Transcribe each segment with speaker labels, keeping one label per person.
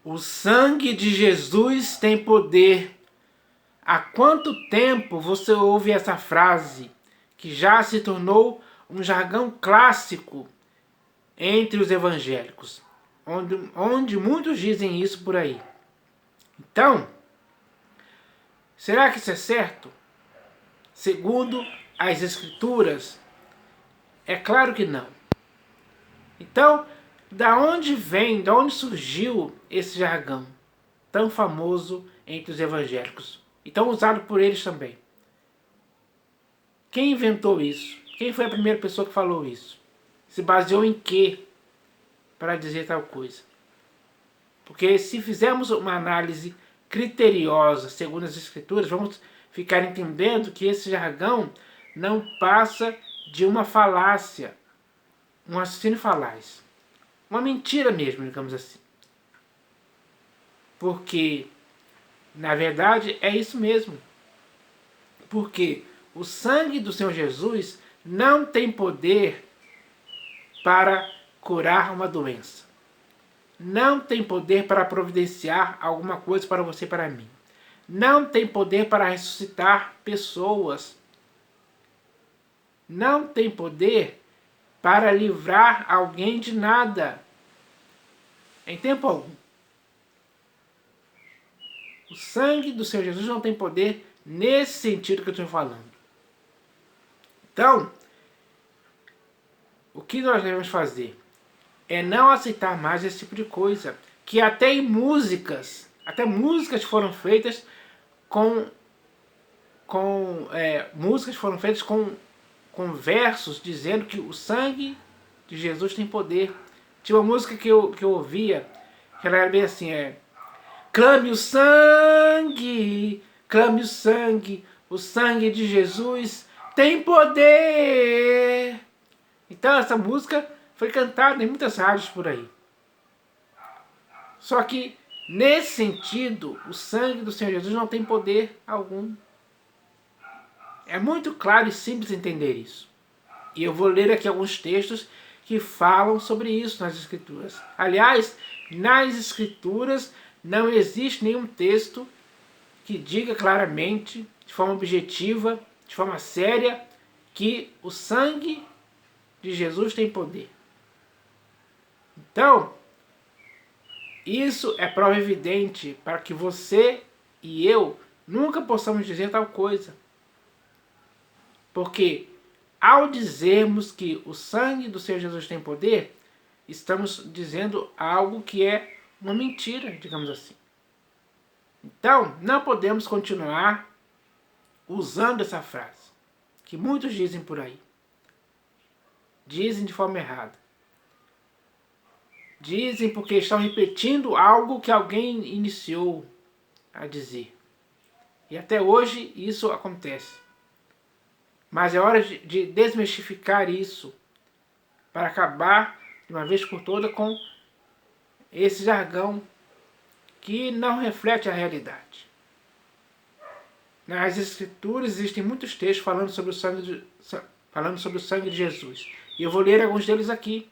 Speaker 1: O sangue de Jesus tem poder. Há quanto tempo você ouve essa frase, que já se tornou um jargão clássico entre os evangélicos, onde muitos dizem isso por aí? Então, será que isso é certo? Segundo as Escrituras, é claro que não. Então, da onde surgiu esse jargão tão famoso entre os evangélicos e tão usado por eles também? Quem inventou isso? Quem foi a primeira pessoa que falou isso? Se baseou em quê para dizer tal coisa? Porque se fizermos uma análise criteriosa segundo as Escrituras, vamos ficar entendendo que esse jargão não passa de uma falácia, um raciocínio falaz. Uma mentira mesmo, digamos assim. Porque, na verdade, é isso mesmo. Porque o sangue do Senhor Jesus não tem poder para curar uma doença. Não tem poder para providenciar alguma coisa para você e para mim. Não tem poder para ressuscitar pessoas. Não tem poder para livrar alguém de nada. Em tempo algum. O sangue do Senhor Jesus não tem poder nesse sentido que eu estou falando. Então, o que nós devemos fazer é não aceitar mais esse tipo de coisa. Que até em músicas foram feitas com versos dizendo que o sangue de Jesus tem poder. Tinha uma música que eu ouvia, que ela era bem assim, clame o sangue o sangue de Jesus tem poder. Então essa música foi cantada em muitas rádios por aí. Só que, nesse sentido, o sangue do Senhor Jesus não tem poder algum. É muito claro e simples entender isso. E eu vou ler aqui alguns textos que falam sobre isso nas Escrituras. Aliás, nas Escrituras não existe nenhum texto que diga claramente, de forma objetiva, de forma séria, que o sangue de Jesus tem poder. Então, isso é prova evidente para que você e eu nunca possamos dizer tal coisa. Porque ao dizermos que o sangue do Senhor Jesus tem poder, estamos dizendo algo que é uma mentira, digamos assim. Então, não podemos continuar usando essa frase, que muitos dizem por aí. Dizem de forma errada. Dizem porque estão repetindo algo que alguém iniciou a dizer. E até hoje isso acontece. Mas é hora de desmistificar isso para acabar de uma vez por todas com esse jargão que não reflete a realidade. Nas Escrituras existem muitos textos falando sobre o sangue de Jesus. E eu vou ler alguns deles aqui.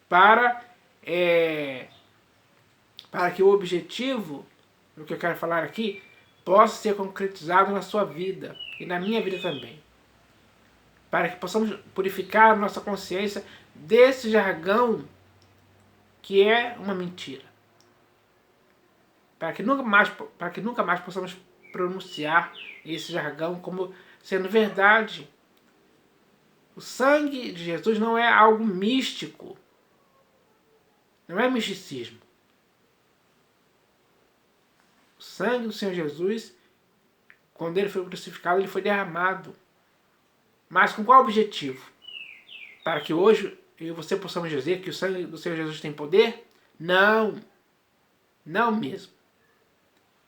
Speaker 1: Para que o objetivo do que eu quero falar aqui possa ser concretizado na sua vida e na minha vida também. Para que possamos purificar a nossa consciência desse jargão que é uma mentira. Para que nunca mais possamos pronunciar esse jargão como sendo verdade. O sangue de Jesus não é algo místico. Não é misticismo. O sangue do Senhor Jesus, quando ele foi crucificado, ele foi derramado. Mas com qual objetivo? Para que hoje eu e você possamos dizer que o sangue do Senhor Jesus tem poder? Não. Não mesmo.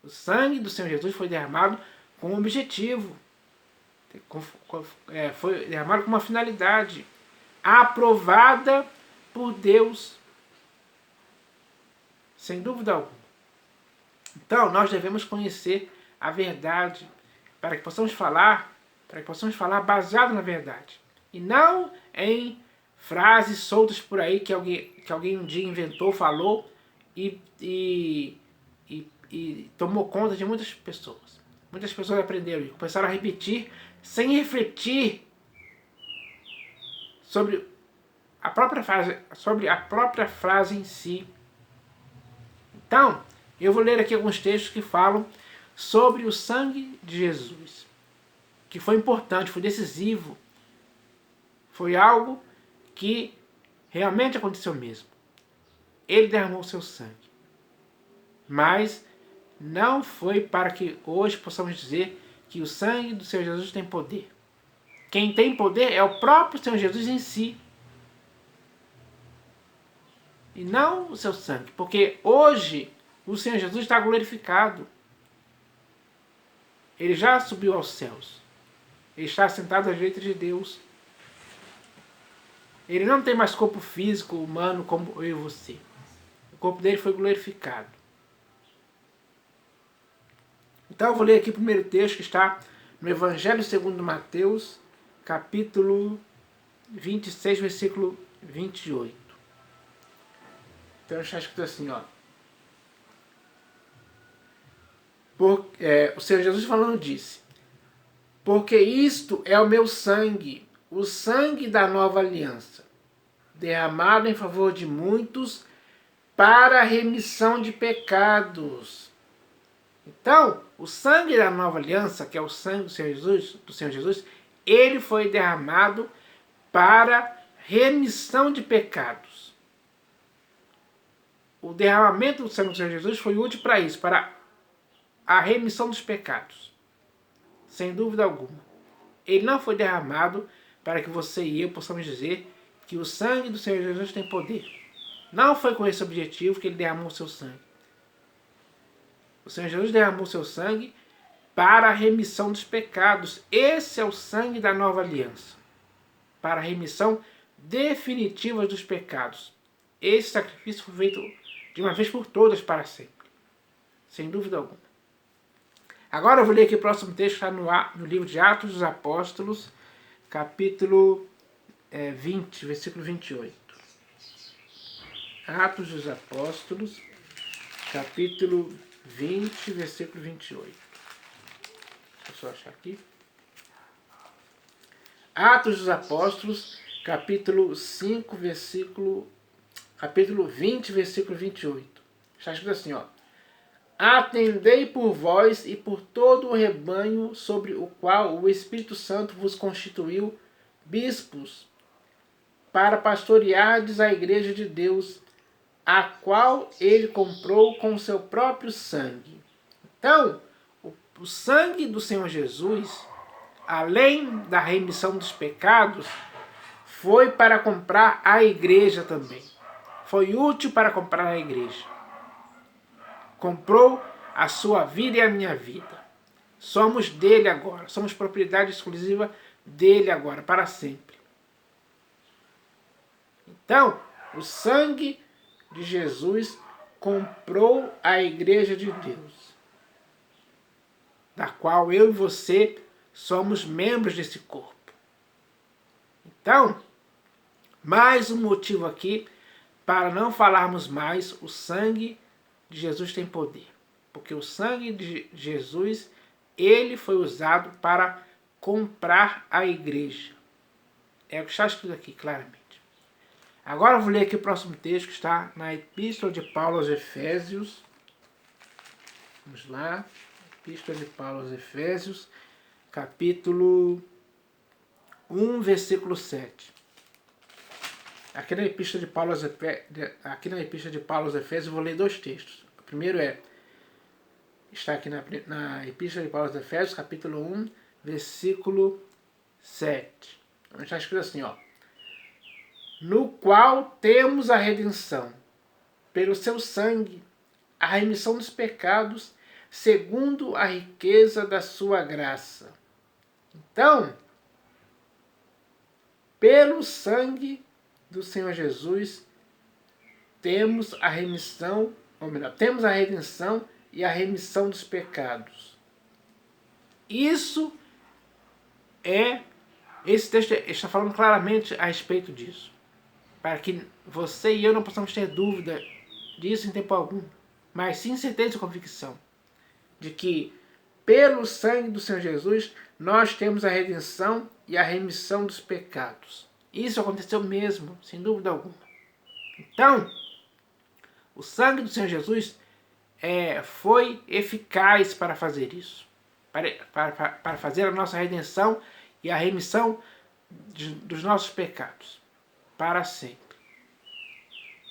Speaker 1: O sangue do Senhor Jesus foi derramado com um objetivo. Foi derramado com uma finalidade. Aprovada por Deus. Sem dúvida alguma. Então, nós devemos conhecer a verdade para que possamos falar baseado na verdade. E não em frases soltas por aí que alguém um dia inventou, falou e tomou conta de muitas pessoas. Muitas pessoas aprenderam e começaram a repetir sem refletir sobre a própria frase em si. Então, eu vou ler aqui alguns textos que falam sobre o sangue de Jesus, que foi importante, foi decisivo, foi algo que realmente aconteceu mesmo. Ele derramou seu sangue, mas não foi para que hoje possamos dizer que o sangue do Senhor Jesus tem poder. Quem tem poder é o próprio Senhor Jesus em si, e não o seu sangue, porque hoje o Senhor Jesus está glorificado. Ele já subiu aos céus. Ele está sentado à direita de Deus. Ele não tem mais corpo físico, humano, como eu e você. O corpo dele foi glorificado. Então eu vou ler aqui o primeiro texto que está no Evangelho segundo Mateus, capítulo 26, versículo 28. Então está escrito assim, ó. O Senhor Jesus falando disse: porque isto é o meu sangue, o sangue da nova aliança, derramado em favor de muitos para a remissão de pecados. Então, o sangue da nova aliança, que é o sangue do Senhor Jesus, ele foi derramado para remissão de pecados. O derramamento do sangue do Senhor Jesus foi útil para isso, para a remissão dos pecados. Sem dúvida alguma. Ele não foi derramado para que você e eu possamos dizer que o sangue do Senhor Jesus tem poder. Não foi com esse objetivo que ele derramou o seu sangue. O Senhor Jesus derramou o seu sangue para a remissão dos pecados. Esse é o sangue da nova aliança. Para a remissão definitiva dos pecados. Esse sacrifício foi feito de uma vez por todas para sempre. Sem dúvida alguma. Agora eu vou ler aqui o próximo texto, que está no livro de Atos dos Apóstolos, capítulo 20, versículo 28. Atos dos Apóstolos, capítulo 20, versículo 28. Deixa eu só achar aqui. Atos dos Apóstolos, capítulo 5, capítulo 20, versículo 28. Está escrito assim, ó. Atendei por vós e por todo o rebanho sobre o qual o Espírito Santo vos constituiu bispos, para pastoreardes a igreja de Deus, a qual ele comprou com o seu próprio sangue. Então, o sangue do Senhor Jesus, além da remissão dos pecados, foi para comprar a igreja também. Foi útil para comprar a igreja. Comprou a sua vida e a minha vida. Somos dele agora. Somos propriedade exclusiva dele agora, para sempre. Então, o sangue de Jesus comprou a igreja de Deus, da qual eu e você somos membros desse corpo. Então, mais um motivo aqui para não falarmos mais o sangue de Jesus tem poder, porque o sangue de Jesus, ele foi usado para comprar a igreja. É o que está escrito aqui claramente. Agora eu vou ler aqui o próximo texto, que está na Epístola de Paulo aos Efésios. Vamos lá. Epístola de Paulo aos Efésios, capítulo 1, versículo 7. Aqui na Epístola de Paulo aos Efésios, eu vou ler dois textos. O primeiro está aqui na Epístola de Paulo aos Efésios, capítulo 1, versículo 7. Está escrito assim, ó. No qual temos a redenção, pelo seu sangue, a remissão dos pecados, segundo a riqueza da sua graça. Então, pelo sangue do Senhor Jesus, temos a remissão, ou melhor, temos a redenção e a remissão dos pecados. Esse texto está falando claramente a respeito disso. para que você e eu não possamos ter dúvida disso em tempo algum, mas sim certeza e convicção de que pelo sangue do Senhor Jesus nós temos a redenção e a remissão dos pecados. Isso aconteceu mesmo, sem dúvida alguma. Então, o sangue do Senhor Jesus foi eficaz para fazer isso, para fazer a nossa redenção e a remissão dos nossos pecados para sempre.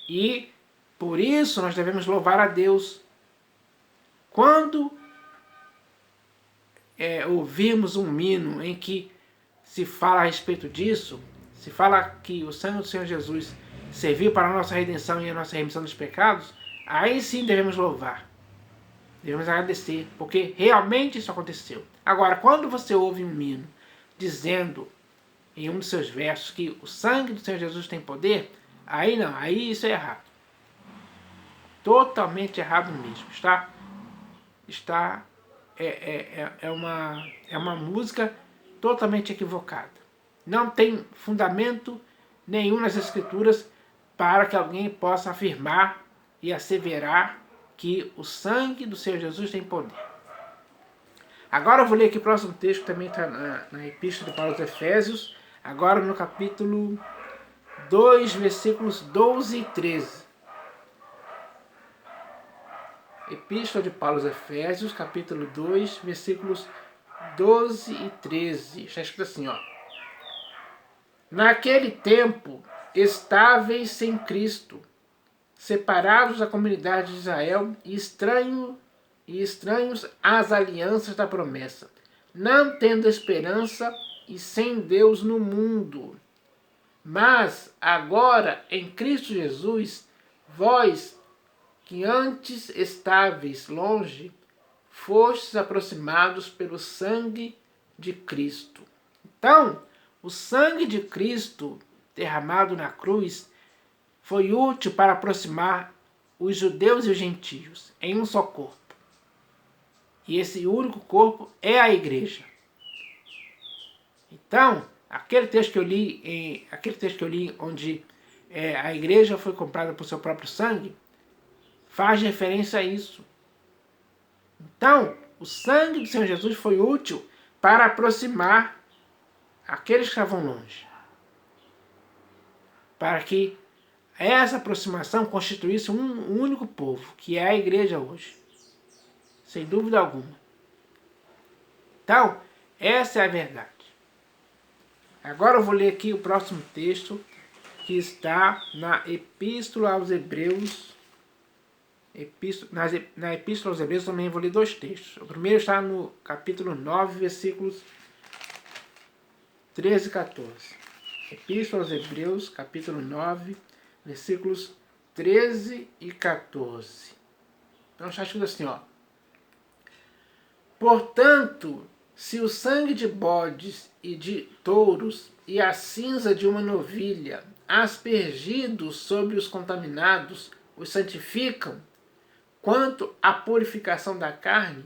Speaker 1: E por isso nós devemos louvar a Deus quando ouvirmos um hino em que se fala a respeito disso, se fala que o sangue do Senhor Jesus serviu para a nossa redenção e a nossa remissão dos pecados, aí sim devemos louvar, devemos agradecer, porque realmente isso aconteceu. Agora, quando você ouve um hino dizendo em um dos seus versos que o sangue do Senhor Jesus tem poder, aí não, aí isso é errado. Totalmente errado mesmo. É uma música totalmente equivocada. Não tem fundamento nenhum nas Escrituras para que alguém possa afirmar e asseverar que o sangue do Senhor Jesus tem poder. Agora eu vou ler aqui o próximo texto, que também está na Epístola de Paulo aos Efésios, agora no capítulo 2, versículos 12 e 13. Epístola de Paulo aos Efésios, capítulo 2, versículos 12 e 13. Está escrito assim, ó. Naquele tempo, estáveis sem Cristo, separados da comunidade de Israel e estranhos às alianças da promessa, não tendo esperança e sem Deus no mundo. Mas agora, em Cristo Jesus, vós que antes estáveis longe, fostes aproximados pelo sangue de Cristo. Então, o sangue de Cristo derramado na cruz foi útil para aproximar os judeus e os gentios em um só corpo. E esse único corpo é a igreja. Então, aquele texto que eu li, onde a igreja foi comprada por seu próprio sangue, faz referência a isso. Então, o sangue do Senhor Jesus foi útil para aproximar aqueles que estavam longe, para que essa aproximação constituísse um único povo, que é a igreja hoje, sem dúvida alguma. Então, essa é a verdade. Agora eu vou ler aqui o próximo texto, que está na Epístola aos Hebreus. Na Epístola aos Hebreus também vou ler dois textos. O primeiro está no capítulo 9, versículos 13 e 14. Epístola aos Hebreus, capítulo 9, versículos 13 e 14. Então está escrito assim, ó. Portanto, se o sangue de bodes e de touros e a cinza de uma novilha, aspergidos sobre os contaminados, os santificam, quanto à purificação da carne,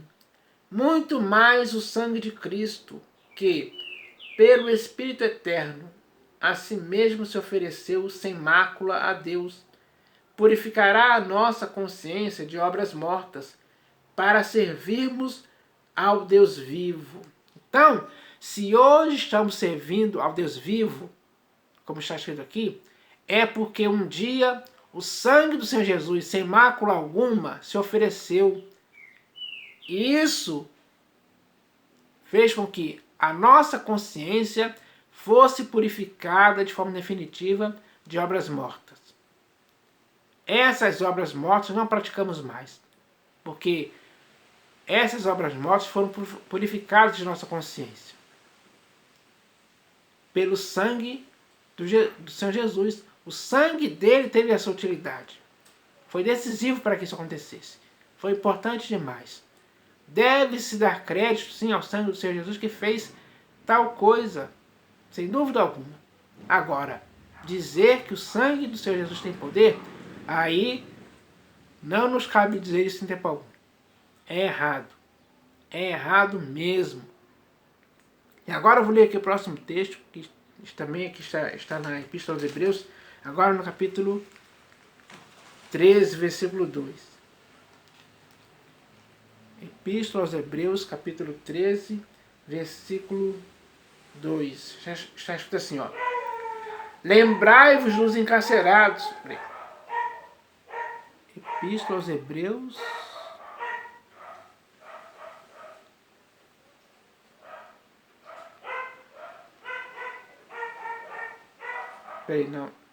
Speaker 1: muito mais o sangue de Cristo, que, pelo Espírito Eterno, a si mesmo se ofereceu sem mácula a Deus, purificará a nossa consciência de obras mortas, para servirmos ao Deus vivo. Então, se hoje estamos servindo ao Deus vivo, como está escrito aqui, é porque um dia o sangue do Senhor Jesus, sem mácula alguma, se ofereceu. E isso fez com que a nossa consciência fosse purificada de forma definitiva de obras mortas. Essas obras mortas não praticamos mais, porque essas obras mortas foram purificadas de nossa consciência pelo sangue do Senhor Jesus. O sangue dele teve essa utilidade. Foi decisivo para que isso acontecesse. Foi importante demais. Deve-se dar crédito, sim, ao sangue do Senhor Jesus que fez tal coisa, sem dúvida alguma. Agora, dizer que o sangue do Senhor Jesus tem poder, aí não nos cabe dizer isso em tempo algum. É errado. É errado mesmo. E agora eu vou ler aqui o próximo texto, que também aqui está na Epístola aos Hebreus, Agora no capítulo 13, versículo 2. Epístola aos Hebreus, capítulo 13, versículo 2. Está escrito assim, ó. Lembrai-vos dos encarcerados. Epístola aos Hebreus. Peraí, não.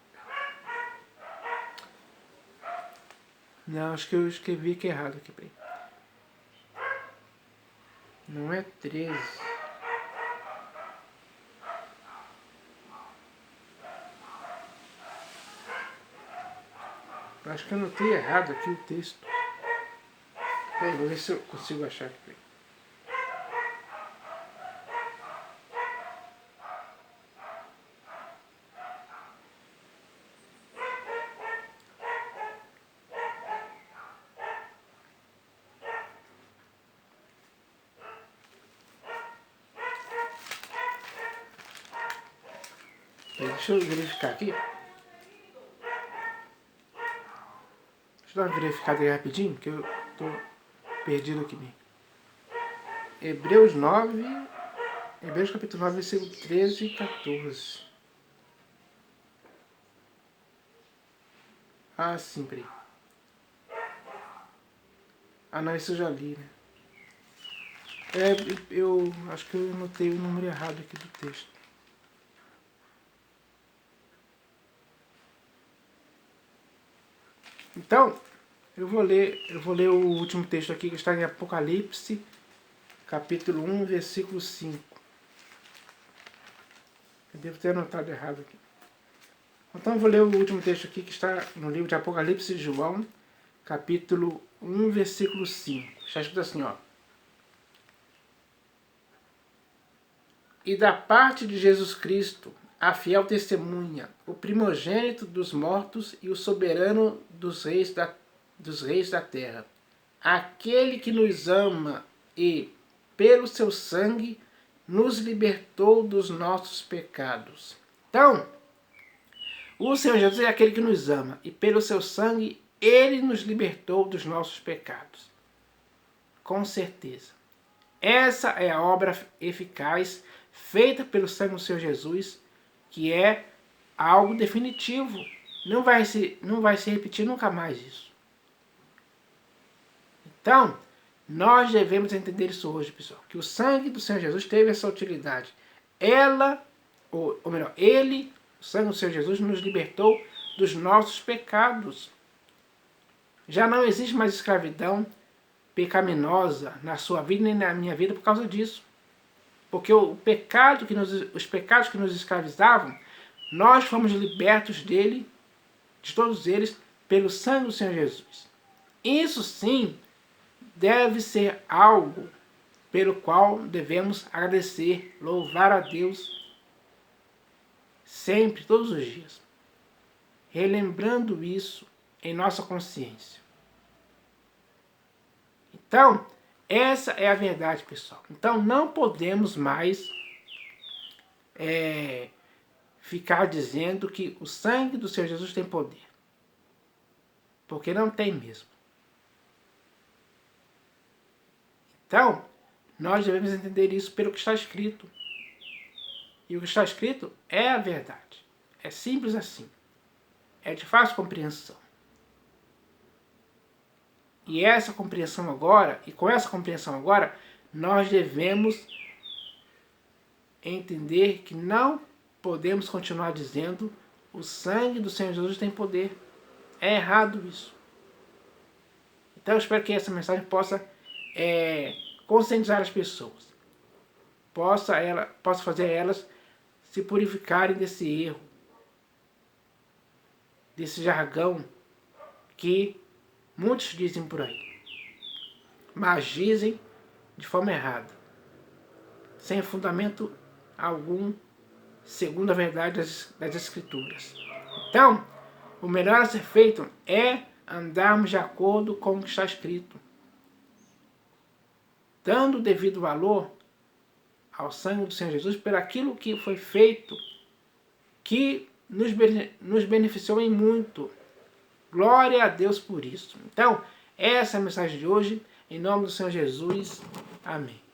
Speaker 1: Não, acho que eu escrevi aqui errado aqui, peraí. Não é 13. Acho que eu anotei errado aqui o texto. Peraí, vou ver se eu consigo achar aqui. Peraí. Deixa eu verificar aqui. Deixa eu dar uma verificada aí rapidinho, que eu tô perdido aqui bem. Hebreus 9, Hebreus capítulo 9, versículo 13 e 14. Ah, sim, peraí. Ah, não, isso eu já li, né? Eu acho que eu anotei o número errado aqui do texto. Então, eu vou ler o último texto aqui que está em Apocalipse, capítulo 1, versículo 5. Eu devo ter anotado errado aqui. Então eu vou ler o último texto aqui que está no livro de Apocalipse de João, capítulo 1, versículo 5. Está escrito assim, ó. E da parte de Jesus Cristo, a fiel testemunha, o primogênito dos mortos e o soberano dos reis da terra, aquele que nos ama e, pelo seu sangue, nos libertou dos nossos pecados. Então, o Senhor Jesus é aquele que nos ama e, pelo seu sangue, ele nos libertou dos nossos pecados. Com certeza. Essa é a obra eficaz feita pelo sangue do Senhor Jesus, que é algo definitivo. Não vai se repetir nunca mais isso. Então, nós devemos entender isso hoje, pessoal, que o sangue do Senhor Jesus teve essa utilidade. Ele, o sangue do Senhor Jesus, nos libertou dos nossos pecados. Já não existe mais escravidão pecaminosa na sua vida nem na minha vida por causa disso. Porque os pecados que nos escravizavam, nós fomos libertos de todos eles, pelo sangue do Senhor Jesus. Isso sim deve ser algo pelo qual devemos agradecer, louvar a Deus sempre, todos os dias, relembrando isso em nossa consciência. Então, essa é a verdade, pessoal. Então, não podemos mais ficar dizendo que o sangue do Senhor Jesus tem poder. Porque não tem mesmo. Então, nós devemos entender isso pelo que está escrito. E o que está escrito é a verdade. É simples assim. É de fácil compreensão. E com essa compreensão agora, nós devemos entender que não podemos continuar dizendo o sangue do Senhor Jesus tem poder. É errado isso. Então eu espero que essa mensagem possa conscientizar as pessoas. Possa fazer elas se purificarem desse erro, desse jargão que muitos dizem por aí, mas dizem de forma errada, sem fundamento algum, segundo a verdade das Escrituras. Então, o melhor a ser feito é andarmos de acordo com o que está escrito, dando o devido valor ao sangue do Senhor Jesus por aquilo que foi feito, que nos beneficiou em muito. Glória a Deus por isso. Então, essa é a mensagem de hoje. Em nome do Senhor Jesus. Amém.